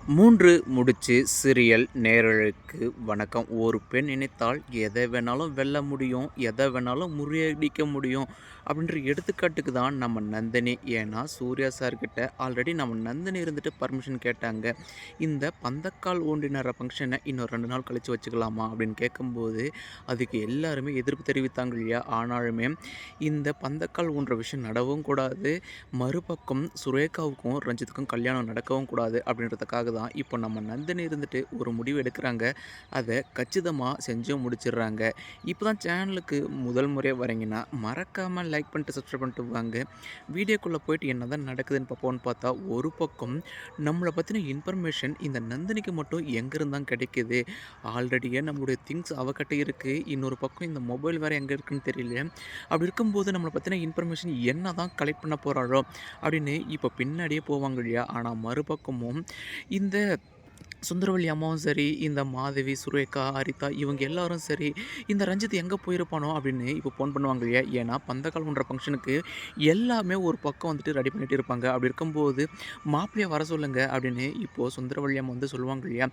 3 முடிச்சு சீரியல் நேயர்களுக்கு வணக்கம். ஒரு பெண் நினைத்தால் எதை வேணாலும் வெல்ல முடியும், எதை வேணாலும் முறியடிக்க முடியும் அப்படின்ற எடுத்துக்காட்டுக்கு தான் நம்ம நந்தினி. ஏன்னா சூர்யா சார்கிட்ட ஆல்ரெடி நம்ம நந்தினி இருந்துட்டு பர்மிஷன் கேட்டாங்க. இந்த பந்தக்கால் ஊன்றினர ஃபங்க்ஷனை இன்னும் 2 நாள் கழிச்சு வச்சுக்கலாமா அப்படின்னு கேட்கும்போது, அதுக்கு எல்லாருமே எதிர்ப்பு தெரிவித்தாங்க இல்லையா? ஆனாலுமே இந்த பந்தக்கால் ஊன்ற விஷயம் நடவும் கூடாது, மறுபக்கம் சுரேகாவுக்கும் ரஞ்சித்துக்கும் கல்யாணம் நடக்கவும் கூடாது அப்படின்றதுக்காக தான் இப்போ நம்ம நந்தினி இருந்துட்டு ஒரு முடிவு எடுக்கிறாங்க. அதை கச்சிதமாக செஞ்சும் முடிச்சிடுறாங்க. இப்போ தான் சேனலுக்கு முதல் முறையாக வரீங்கன்னா மறக்காமல் லைக் பண்ணிட்டு சப்ஸ்கிரைப் பண்ணிட்டு வாங்க. வீடியோக்குள்ளே போயிட்டு என்ன தான் நடக்குதுன்னு பார்ப்போம்னு பார்த்தா, ஒரு பக்கம் நம்மளை பற்றின இன்ஃபர்மேஷன் இந்த நந்தினிக்கு மட்டும் எங்கேருந்து தான் கிடைக்கிது. ஆல்ரெடியே நம்மளுடைய திங்ஸ் அவகிட்ட இருக்குது, இன்னொரு பக்கம் இந்த மொபைல் வேறு எங்கே இருக்குன்னு தெரியல. அப்படி இருக்கும்போது நம்மளை பற்றின இன்ஃபர்மேஷன் என்ன தான் கலெக்ட் பண்ண போகிறாளோ அப்படின்னு இப்போ பின்னாடியே போவாங்க இல்லையா? ஆனால் மறுபக்கமும் இந்த சுந்தரவல்லி அம்மாவும் சரி, இந்த மாதவி, சுரேகா, ஹரிதா இவங்க எல்லாரும் சரி, இந்த ரஞ்சித் எங்கே போயிருப்பானோ அப்படின்னு இப்போ ஃபோன் பண்ணுவாங்க இல்லையா? ஏன்னா பந்தக்கால்ன்ற ஃபங்க்ஷனுக்கு எல்லாமே ஒரு பக்கம் வந்துட்டு ரெடி பண்ணிட்டு இருப்பாங்க. அப்படி இருக்கும்போது மாப்பிள்ளைய வர சொல்லுங்க அப்படின்னு இப்போது சுந்தரவல்லி அம்மா வந்து சொல்லுவாங்க இல்லையா?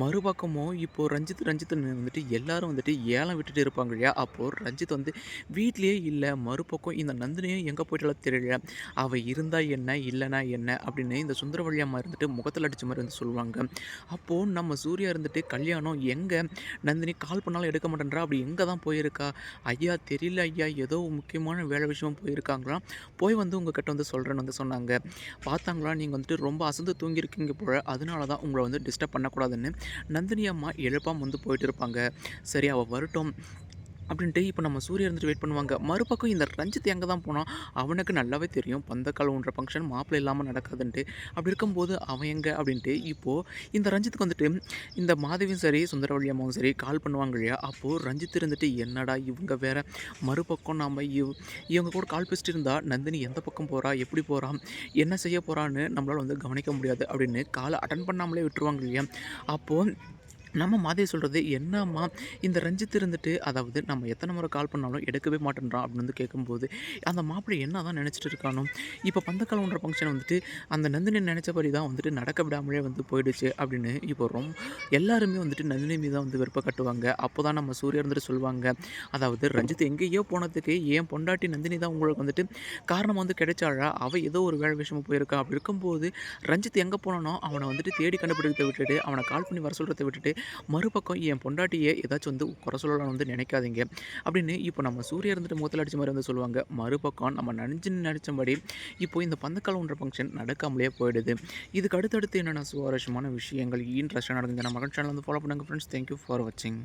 மறுபக்கமும் இப்போது ரஞ்சித்ன்னு வந்துட்டு எல்லாரும் வந்துட்டு ஏலம் விட்டுட்டு இருப்பாங்க இல்லையா? அப்போது ரஞ்சித் வந்து வீட்லேயே இல்லை. மறுபக்கம் இந்த நந்தினியும் எங்கே போயிட்டாலோ தெரியல. அவள் இருந்தா என்ன, இல்லைனா என்ன அப்படின்னு இந்த சுந்தரவல்லி அம்மா இருந்துட்டு முகத்தில் அடித்த மாதிரி வந்து சொல்லுவாங்க. அப்போது நம்ம சூர்யா இருந்துட்டு கல்யாணம் எங்கே, நந்தினி கால் பண்ணாலும் எடுக்க மாட்டேன்றா, அப்படி எங்கே தான் போயிருக்கா? ஐயா தெரியல ஐயா, ஏதோ முக்கியமான வேலை விஷயமா போயிருக்காங்களாம், போய் வந்து உங்ககிட்ட வந்து சொல்கிறேன்னு வந்து சொன்னாங்க. பார்த்தாங்களா, நீங்கள் வந்துட்டு ரொம்ப அசந்து தூங்கியிருக்கீங்க போல, அதனால தான் உங்களை வந்து டிஸ்டர்ப் பண்ணக்கூடாதுன்னு நந்தினி அம்மா எழுப்பாமல் வந்து போயிட்டு இருப்பாங்க. சரி அவள் வரட்டும் அப்படின்ட்டு இப்போ நம்ம சூர்யா இருந்துட்டு வெயிட் பண்ணுவாங்க. மறுபக்கம் இந்த ரஞ்சித் எங்கே தான் போனான்? அவனுக்கு நல்லாவே தெரியும் பந்தக்கால் ஊன்ற ஃபங்க்ஷன் மாப்பிள்ளை இல்லாமல் நடக்காதுன்ட்டு. அப்படி இருக்கும்போது அவன் எங்கே அப்படின்ட்டு இப்போது இந்த ரஞ்சித்துக்கு வந்துட்டு இந்த மாதவியும் சரி, சுந்தரவல்லி அம்மாவும் சரி கால் பண்ணுவாங்க இல்லையா? அப்போது ரஞ்சித் இருந்துட்டு என்னடா இவங்க வேற, மறுபக்கம் நம்ம இவங்க கூட கால் பேசிட்டு இருந்தா நந்தினி எந்த பக்கம் போகிறா, எப்படி போகிறா, என்ன செய்ய போகிறான்னு நம்மளால் வந்து கவனிக்க முடியாது அப்படின்னு காலை அட்டன் பண்ணாமலே விட்டுருவாங்க இல்லையா? அப்போது நம்ம மாதவி சொல்கிறது, "என்னம்மா இந்த ரஞ்சித் இருந்துட்டு அதாவது நம்ம எத்தனை முறை கால் பண்ணாலும் எடுக்கவே மாட்டேன்றான்" அப்படின்னு வந்து கேட்கும்போது, அந்த மாப்பிள்ளை என்ன தான் நினச்சிட்டு இருக்கானோ, இப்போ பந்தக்கால்ன்ற ஃபங்க்ஷன் வந்துட்டு அந்த நந்தினி நினச்சபடி தான் வந்துட்டு நடக்க விடாமலே வந்து போயிடுச்சு அப்படின்னு இப்போ எல்லாருமே வந்துட்டு நந்தினி மீது தான் வந்து வெறுப்பை காட்டுவாங்க. அப்போ தான் நம்ம சூர்யா இருந்துட்டு சொல்லுவாங்க, அதாவது ரஞ்சித் எங்கேயோ போனதுக்கு என் பொண்டாட்டி நந்தினி தான் உங்களுக்கு வந்துட்டு காரணம் வந்து கிடைச்சாளா? அவள் ஏதோ ஒரு வேலை விஷயமா போயிருக்கா. அப்படி இருக்கும்போது ரஞ்சித் எங்கே போனானோ அவனை வந்துட்டு தேடி கண்டுபிடிக்கிறத விட்டுட்டு, அவனை கால் பண்ணி வர சொல்கிறத விட்டுட்டு, மறுபக்கம் என் பொண்டாட்டியை ஏதாச்சும் வந்து குறை சொல்லலாம்னு வந்து நினைக்காதீங்க அப்படின்னு இப்போ நம்ம சூர்யா இருந்துட்டு முகத்தில் அடித்த மாதிரி வந்து சொல்லுவாங்க. மறுபக்கம் நம்ம நினச்சபடி இப்போ இந்த பந்தக்கால்ன்ற ஃபங்க்ஷன் நடக்காமலே போயிடுது. இதுக்கு அடுத்தடுத்து என்னென்ன சுவாரஸ்யமான விஷயங்கள் இன்ட்ரெஸ்ட்டாக நடக்குது நம்ம சேனல் வந்து ஃபாலோ பண்ணுங்கள் ஃப்ரெண்ட்ஸ். தேங்க்யூ ஃபார் வாட்சிங்.